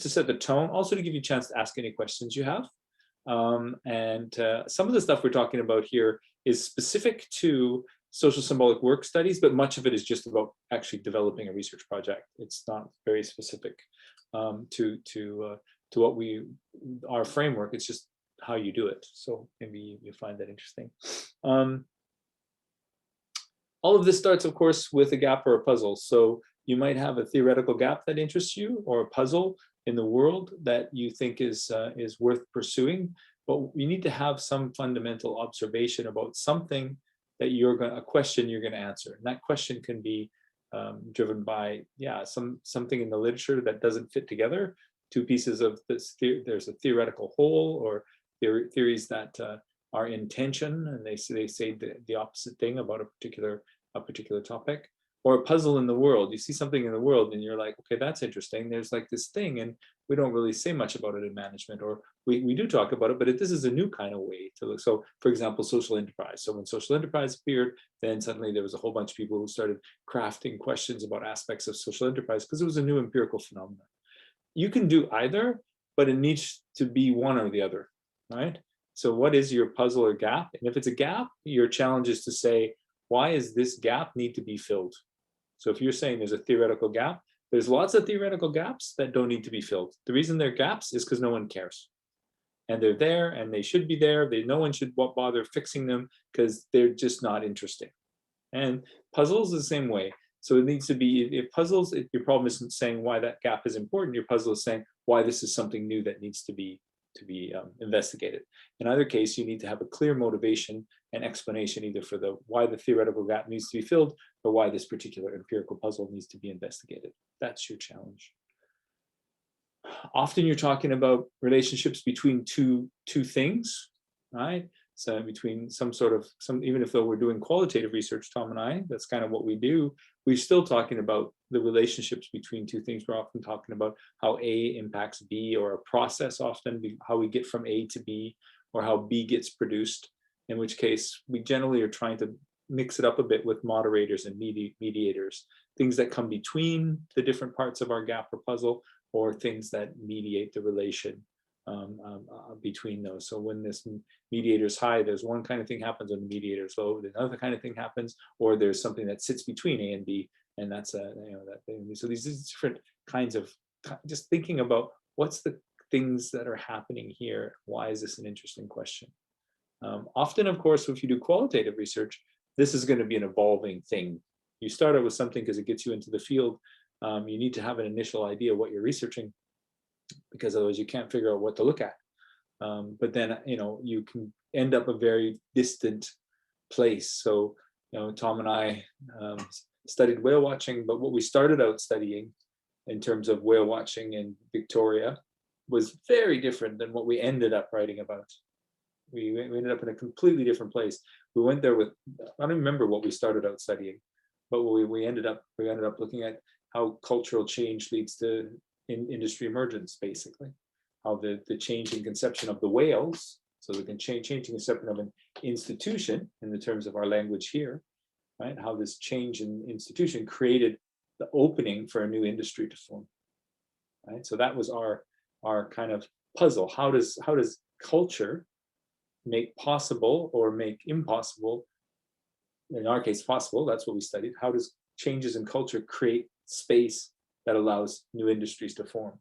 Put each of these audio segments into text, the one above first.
to set the tone, also to give you a chance to ask any questions you have. Some of the stuff we're talking about here is specific to social symbolic work studies, but much of it is just about actually developing a research project. It's not very specific to what our framework. It's just how you do it. So maybe you find that interesting. All of this starts, of course, with a gap or a puzzle. So you might have a theoretical gap that interests you, or a puzzle in the world that you think is worth pursuing. But you need to have some fundamental observation about something that a question you're going to answer. And that question can be driven by, something in the literature that doesn't fit together. Two pieces of this, there's a theoretical whole, or theories that are in tension, and they say the opposite thing about a particular topic. Or a puzzle in the world. You see something in the world and you're like, okay, that's interesting. There's like this thing, and we don't really say much about it in management, or we do talk about it, but this is a new kind of way to look. So for example, social enterprise. So when social enterprise appeared, then suddenly there was a whole bunch of people who started crafting questions about aspects of social enterprise because it was a new empirical phenomenon. You can do either, but it needs to be one or the other, right? So what is your puzzle or gap? And if it's a gap, your challenge is to say, why is this gap need to be filled? So if you're saying there's a theoretical gap, there's lots of theoretical gaps that don't need to be filled. The reason they're gaps is because no one cares. And they're there, and they should be there. No one should bother fixing them because they're just not interesting. And puzzles is the same way. So it needs to be, if puzzles, your problem isn't saying why that gap is important. Your puzzle is saying why this is something new that needs to be investigated. In either case, you need to have a clear motivation and explanation, either for why the theoretical gap needs to be filled, or why this particular empirical puzzle needs to be investigated. That's your challenge. Often you're talking about relationships between two things, right? So between even if though we're doing qualitative research, Tom and I, that's kind of what we do, we're still talking about the relationships between two things. We're often talking about how A impacts B, or a process, often how we get from A to B, or how B gets produced, in which case we generally are trying to mix it up a bit with moderators and mediators, things that come between the different parts of our gap or puzzle, or things that mediate the relation between those. So when this mediator is high, there's one kind of thing happens. When the mediator is low, another kind of thing happens, or there's something that sits between A and B, and that's that thing. So these different kinds of, just thinking about what's the things that are happening here. Why is this an interesting question? Often, of course, if you do qualitative research, this is going to be an evolving thing. You start out with something because it gets you into the field. You need to have an initial idea what you're researching, because otherwise you can't figure out what to look at. But then, you can end up a very distant place. So, Tom and I studied whale watching, but what we started out studying in terms of whale watching in Victoria was very different than what we ended up writing about. We ended up in a completely different place. We went there with, I don't remember what we started out studying, but we ended up looking at how cultural change leads to industry emergence, basically. How the change in conception of the whales, so we can change in conception of an institution in the terms of our language here, right? How this change in institution created the opening for a new industry to form, right? So that was our kind of puzzle. How does culture make possible or make impossible, in our case possible, that's what we studied. How does changes in culture create space that allows new industries to form?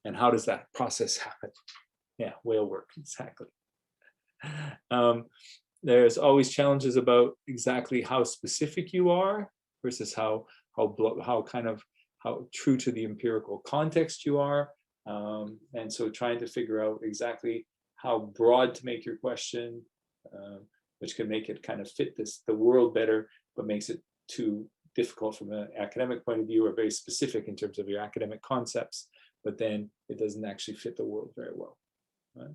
And how does that process happen? Yeah, whale work, exactly. There's always challenges about exactly how specific you are versus how true to the empirical context you are. And so trying to figure out exactly how broad to make your question, which can make it kind of fit the world better, but makes it too difficult from an academic point of view, or very specific in terms of your academic concepts, but then it doesn't actually fit the world very well. Right?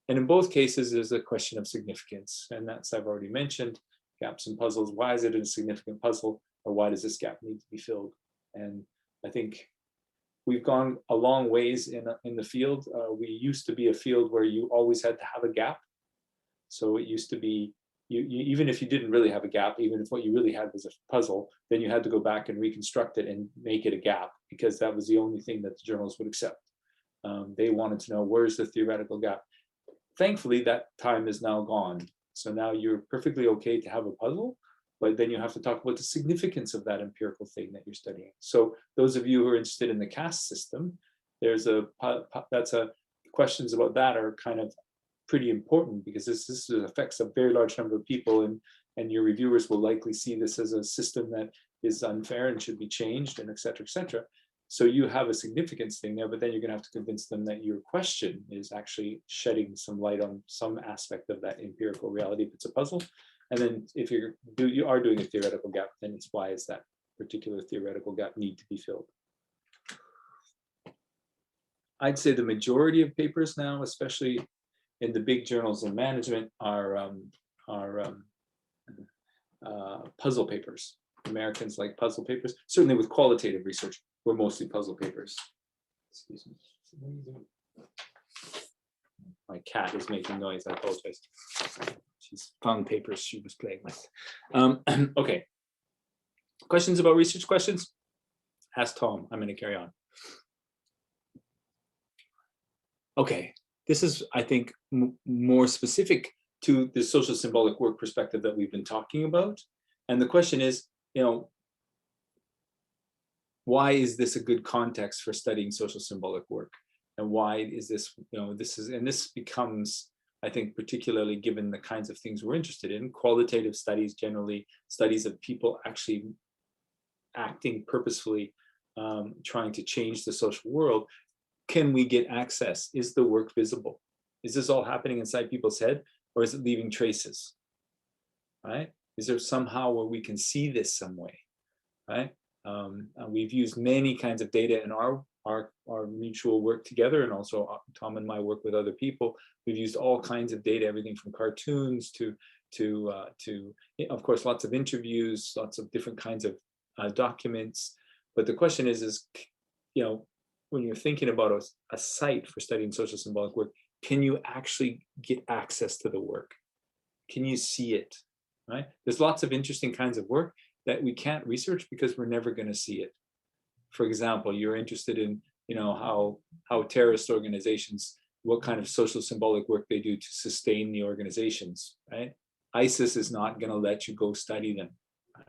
And in both cases, there's a question of significance, and that's, I've already mentioned, gaps and puzzles. Why is it a significant puzzle, or why does this gap need to be filled? And I think we've gone a long ways in the field. We used to be a field where you always had to have a gap. So it used to be, you even if you didn't really have a gap, even if what you really had was a puzzle, then you had to go back and reconstruct it and make it a gap, because that was the only thing that the journals would accept. They wanted to know, where's the theoretical gap? Thankfully, that time is now gone. So now you're perfectly okay to have a puzzle, but then you have to talk about the significance of that empirical thing that you're studying. So those of you who are interested in the caste system, there's questions about that are kind of pretty important, because this affects a very large number of people, and your reviewers will likely see this as a system that is unfair and should be changed, and et cetera, et cetera. So you have a significance thing there, but then you're going to have to convince them that your question is actually shedding some light on some aspect of that empirical reality if it's a puzzle. And then if you are doing a theoretical gap, then it's why is that particular theoretical gap need to be filled. I'd say the majority of papers now, especially in the big journals of management, are puzzle papers. Americans like puzzle papers. Certainly with qualitative research, we're mostly puzzle papers. Excuse me. My cat is making noise, I apologize. She's found papers she was playing with. Okay. Questions about research questions? Ask Tom, I'm going to carry on. Okay, this is, I think, more specific to the social symbolic work perspective that we've been talking about. And the question is, why is this a good context for studying social symbolic work? And why is this, this becomes, I think, particularly given the kinds of things we're interested in, qualitative studies, generally studies of people actually acting purposefully, trying to change the social world. Can we get access? Is the work visible? Is this all happening inside people's head, or is it leaving traces? Right? Is there somehow where we can see this some way? Right? We've used many kinds of data in our mutual work together, and also Tom and my work with other people. We've used all kinds of data, everything from cartoons to of course, lots of interviews, lots of different kinds of documents. But the question is, when you're thinking about a site for studying social symbolic work, can you actually get access to the work? Can you see it? Right? There's lots of interesting kinds of work that we can't research because we're never going to see it. For example, you're interested in, how terrorist organizations, what kind of social symbolic work they do to sustain the organizations, right? ISIS is not going to let you go study them,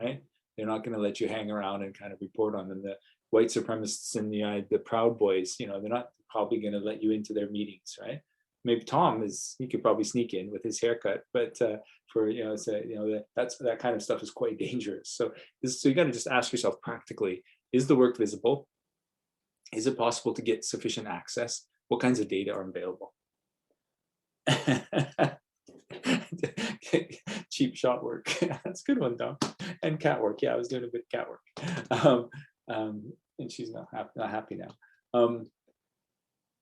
right? They're not going to let you hang around and kind of report on them. The white supremacists in the Proud Boys, they're not probably going to let you into their meetings, right? Maybe Tom he could probably sneak in with his haircut, but that kind of stuff is quite dangerous. So you got to just ask yourself practically: is the work visible? Is it possible to get sufficient access? What kinds of data are available? Cheap shot work. That's a good one, Tom. And cat work. Yeah, I was doing a bit of cat work. And she's not happy now.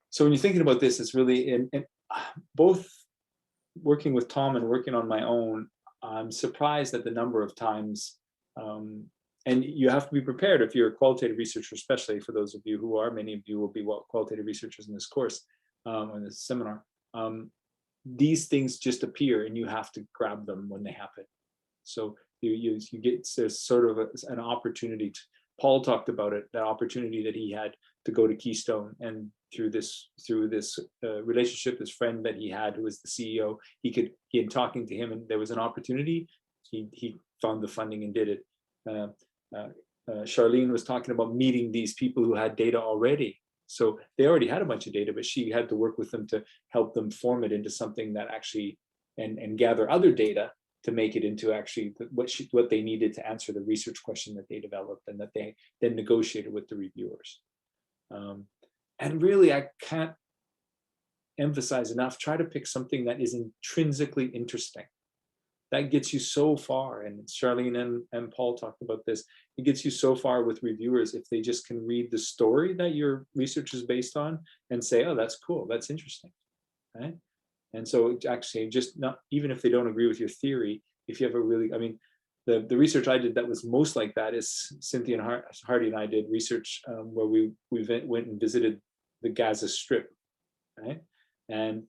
So when you're thinking about this, it's really in both working with Tom and working on my own. I'm surprised at the number of times, and you have to be prepared if you're a qualitative researcher, especially for those of you who are. Many of you will be qualitative researchers in this course, in this seminar. These things just appear, and you have to grab them when they happen. So you get, there's sort of an opportunity. Paul talked about it, that opportunity that he had to go to Keystone, and through this relationship, this friend that he had who was the CEO, he had talking to him, and there was an opportunity. He found the funding and did it. Charlene was talking about meeting these people who had data already. So they already had a bunch of data, but she had to work with them to help them form it into something that actually, and gather other data to make it into actually what they needed to answer the research question that they developed, and that they then negotiated with the reviewers. And really, I can't emphasize enough, try to pick something that is intrinsically interesting. That gets you so far, and Charlene and Paul talked about this. It gets you so far with reviewers if they just can read the story that your research is based on and say, oh, that's cool, that's interesting, right? And so actually, just not, even if they don't agree with your theory, if you have a really, the research I did that was most like that is Cynthia and Hardy and I did research where we went and visited the Gaza Strip, right? And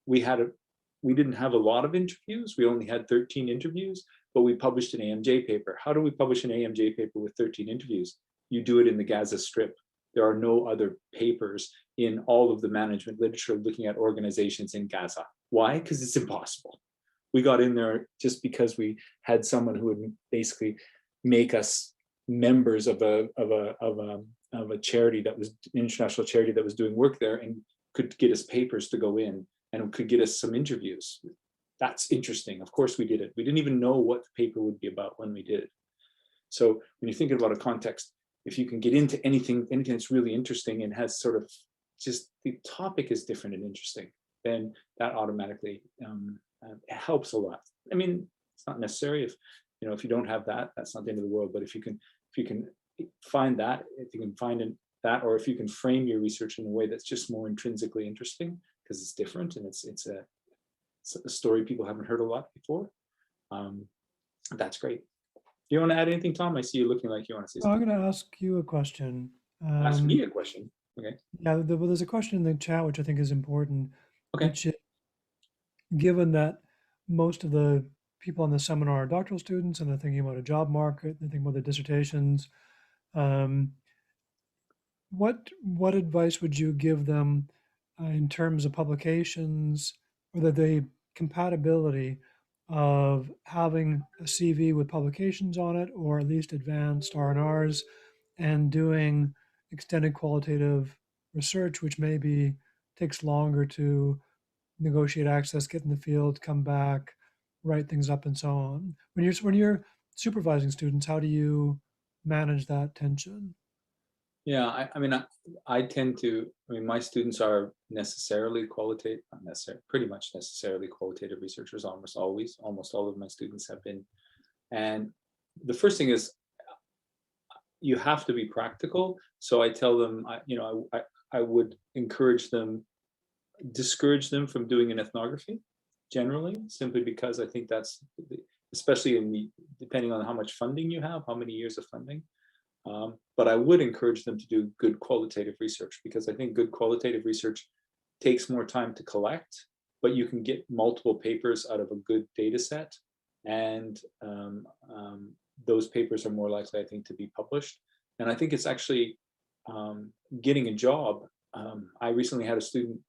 we didn't have a lot of interviews. We only had 13 interviews, but we published an AMJ paper. How do we publish an AMJ paper with 13 interviews? You do it in the Gaza Strip. there are no other papers in all of the management literature looking at organizations in Gaza. Why? Because it's impossible. We got in there just because we had someone who would basically make us members of a charity that was an international charity that was doing work there and could get us papers to go in and could get us some interviews. That's interesting. Of course we did it. We didn't even know what the paper would be about when we did it. So when you're thinking about a context, if you can get into anything that's really interesting and has sort of just the topic is different and interesting, then that automatically helps a lot. I mean, it's not necessary if you don't have that, that's not the end of the world. But if you can find that, if you can find that, or if you can frame your research in a way that's just more intrinsically interesting because it's different and it's a story people haven't heard a lot before, that's great. Do you want to add anything, Tom? I see you looking like you want to say So I'm something. going to ask you a question. Ask me a question. Okay. Yeah, well, there's a question in the chat which I think is important, Okay. which is, given that most of the people on the seminar are doctoral students and they're thinking about a job market, they're thinking about their dissertations, um, what advice would you give them in terms of publications, or the compatibility of having a CV with publications on it, or at least advanced R&Rs, and doing extended qualitative research, which maybe takes longer to negotiate access, get in the field, come back, write things up, and so on. When you're supervising students, how do you manage that tension? Yeah, I mean, I tend to, I mean, my students are necessarily qualitative, not necessarily, pretty much necessarily qualitative researchers, almost always. Almost all of my students have been. And the first thing is you have to be practical. So I tell them, I would encourage them, discourage them from doing an ethnography generally, simply because I think that's, especially depending on how much funding you have, how many years of funding. But I would encourage them to do good qualitative research, because I think good qualitative research takes more time to collect, but you can get multiple papers out of a good data set. And those papers are more likely, I think, to be published. And I think it's actually getting a job. I recently had a student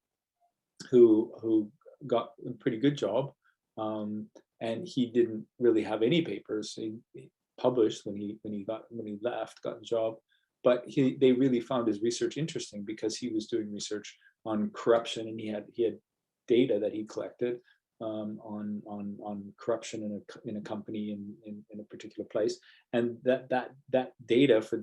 who got a pretty good job, and he didn't really have any papers. He published when he left, got the job, but they really found his research interesting because he was doing research on corruption, and he had data that he collected on corruption in a company in a particular place, and that data for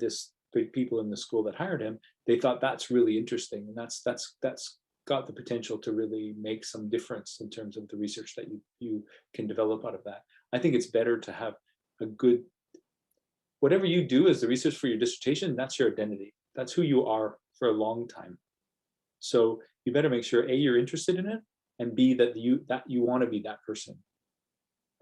people in the school that hired him, they thought that's really interesting, and that's got the potential to really make some difference in terms of the research that you can develop out of that. I think it's better to have a good, whatever you do as the research for your dissertation, that's your identity. That's who you are for a long time. So you better make sure A, you're interested in it, and B, that you want to be that person,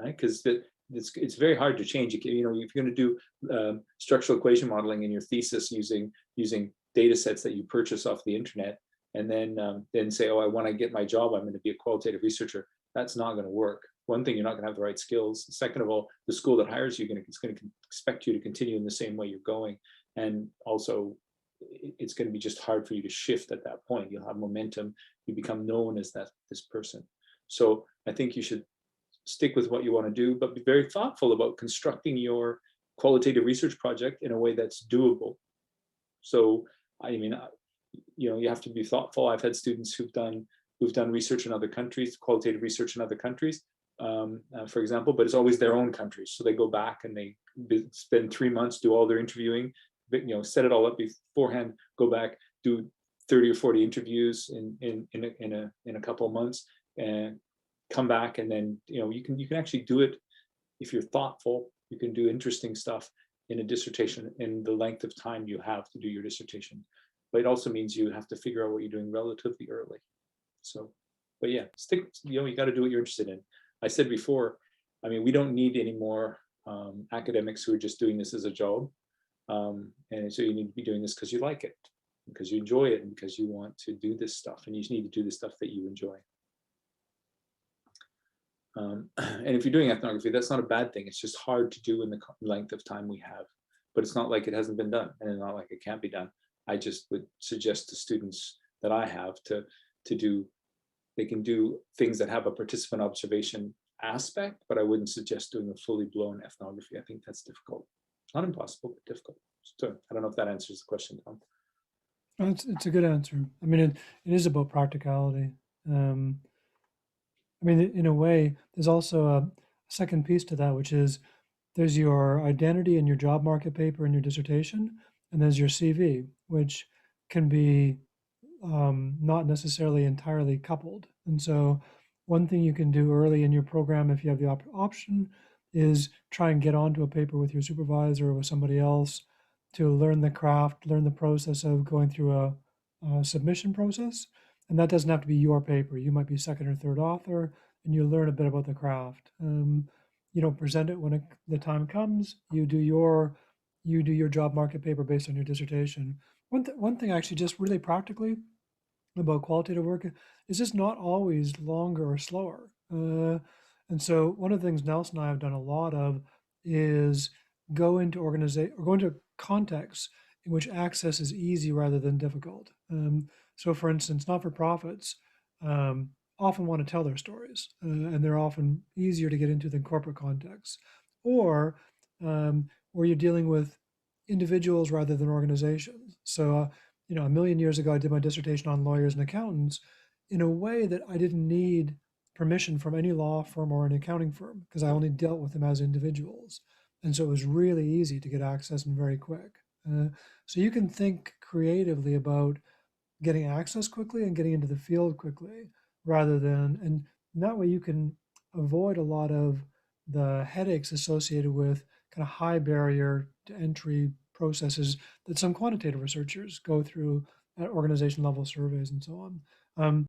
right? Because it's very hard to change. If you're going to do structural equation modeling in your thesis using data sets that you purchase off the internet, and then say, oh, I want to get my job, I'm going to be a qualitative researcher. That's not going to work. One thing, you're not going to have the right skills. Second of all, the school that hires you is going to expect you to continue in the same way you're going. And also, it's going to be just hard for you to shift at that point. You'll have momentum. You become known as this person. So I think you should stick with what you want to do, but be very thoughtful about constructing your qualitative research project in a way that's doable. So, I mean, you have to be thoughtful. I've had students who've done research in other countries, qualitative research in other countries, for example, but it's always their own countries. So they go back and they spend 3 months, do all their interviewing, set it all up beforehand, go back, do 30 or 40 interviews in a couple of months, and come back, and then you can actually do it if you're thoughtful. You can do interesting stuff in a dissertation in the length of time you have to do your dissertation. But it also means you have to figure out what you're doing relatively early. So, but yeah, you got to do what you're interested in. I said before, I mean, we don't need any more academics who are just doing this as a job. And so you need to be doing this because you like it, because you enjoy it, and because you want to do this stuff, and you need to do the stuff that you enjoy. And if you're doing ethnography, that's not a bad thing. It's just hard to do in the length of time we have, but it's not like it hasn't been done, and it's not like it can't be done. I just would suggest to students that I have to do, they can do things that have a participant observation aspect, but I wouldn't suggest doing a fully blown ethnography. I think that's difficult. Not impossible, but difficult. So I don't know if that answers the question, Tom. It's a good answer. I mean, it is about practicality. Um, I mean, in a way, there's also a second piece to that, which is there's your identity and your job market paper and your dissertation, and there's your CV, which can be not necessarily entirely coupled. And so, one thing you can do early in your program, if you have the option, is try and get onto a paper with your supervisor or with somebody else to learn the craft, learn the process of going through a submission process. And that doesn't have to be your paper. You might be second or third author, and you learn a bit about the craft. You don't present it when the time comes. You do your job market paper based on your dissertation. One thing actually, just really practically, about qualitative work is just not always longer or slower. And so one of the things Nelson and I have done a lot of is go into organization or go into contexts in which access is easy rather than difficult. So for instance, not-for-profits often want to tell their stories, and they're often easier to get into than corporate contexts. Or where you're dealing with individuals rather than organizations. So a million years ago, I did my dissertation on lawyers and accountants in a way that I didn't need permission from any law firm or an accounting firm because I only dealt with them as individuals. And so it was really easy to get access and very quick. So you can think creatively about getting access quickly and getting into the field quickly rather than, and that way you can avoid a lot of the headaches associated with kind of high barrier to entry processes that some quantitative researchers go through at organization level surveys and so on.